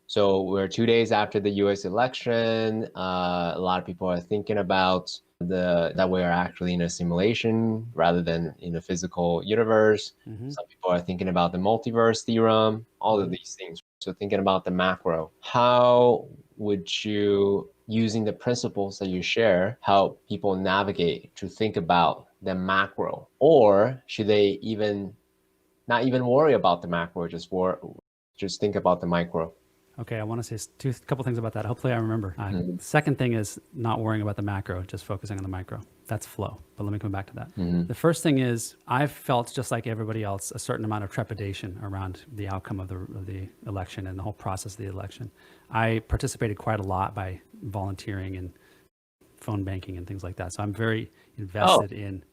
So we're 2 days after the US election. A lot of people are thinking about that we are actually in a simulation rather than in a physical universe. Some people are thinking about the multiverse theorem, all of these things. So thinking about the macro, how would you, using the principles that you share, help people navigate to think about the macro? Or should they not even worry about the macro, just think about the micro? Okay, I want to say a couple things about that. Hopefully I remember. Second thing is not worrying about the macro, just focusing on the micro. That's flow. But let me come back to that. The first thing is I've felt, just like everybody else, a certain amount of trepidation around the outcome of the election and the whole process of the election. I participated quite a lot by volunteering and phone banking and things like that. So I'm very invested in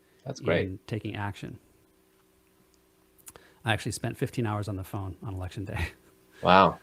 taking action. I actually spent 15 hours on the phone on election day. Wow.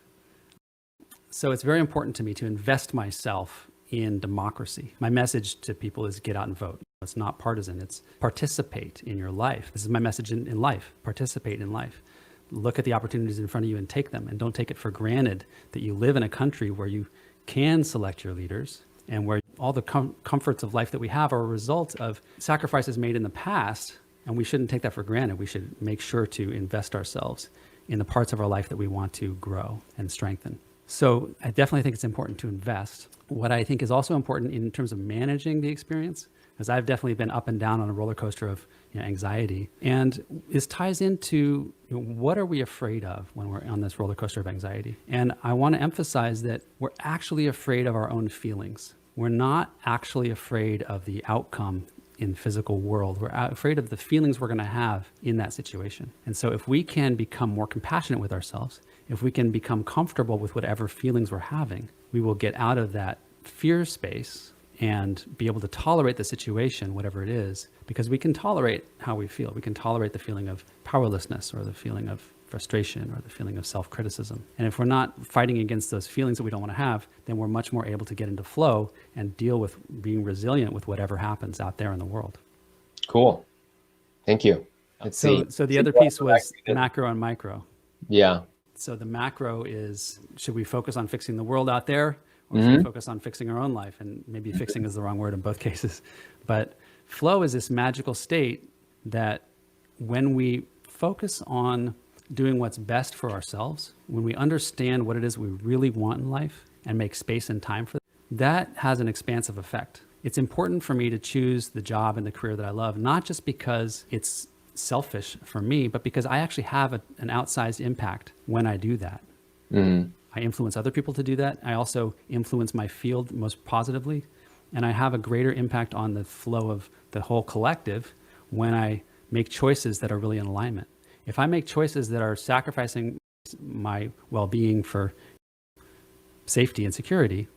So it's very important to me to invest myself in democracy. My message to people is get out and vote. It's not partisan, it's participate in your life. This is my message in life, participate in life. Look at the opportunities in front of you and take them, and don't take it for granted that you live in a country where you can select your leaders and where all the comforts of life that we have are a result of sacrifices made in the past, and we shouldn't take that for granted. We should make sure to invest ourselves in the parts of our life that we want to grow and strengthen. So I definitely think it's important to invest. What I think is also important in terms of managing the experience, because I've definitely been up and down on a roller coaster of anxiety, and this ties into what are we afraid of when we're on this roller coaster of anxiety? And I want to emphasize that we're actually afraid of our own feelings. We're not actually afraid of the outcome in physical world. We're afraid of the feelings we're going to have in that situation. And so if we can become more compassionate with ourselves, if we can become comfortable with whatever feelings we're having, we will get out of that fear space and be able to tolerate the situation, whatever it is, because we can tolerate how we feel. We can tolerate the feeling of powerlessness or the feeling of frustration or the feeling of self-criticism. And if we're not fighting against those feelings that we don't want to have, then we're much more able to get into flow and deal with being resilient with whatever happens out there in the world. Cool. Thank you. Let's see. So the other piece was macro and micro. Yeah. So the macro is, should we focus on fixing the world out there, or should we focus on fixing our own life? And maybe fixing is the wrong word in both cases. But flow is this magical state that when we focus on doing what's best for ourselves, when we understand what it is we really want in life and make space and time for that has an expansive effect. It's important for me to choose the job and the career that I love, not just because it's selfish for me, but because I actually have an outsized impact when I do that. I influence other people to do that. I also influence my field most positively, and I have a greater impact on the flow of the whole collective when I make choices that are really in alignment. If I make choices that are sacrificing my well-being for safety and security,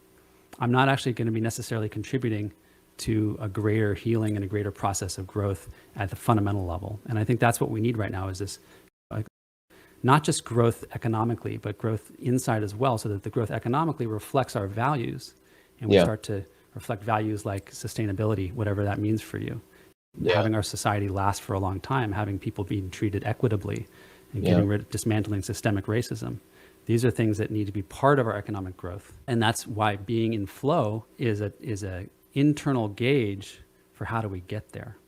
I'm not actually going to be necessarily contributing to a greater healing and a greater process of growth at the fundamental level. And I think that's what we need right now, is this, not just growth economically, but growth inside as well, so that the growth economically reflects our values, and we start to reflect values like sustainability, whatever that means for you. Having our society last for a long time, having people being treated equitably, and getting rid of dismantling systemic racism. These are things that need to be part of our economic growth. And that's why being in flow is a internal gauge for how do we get there.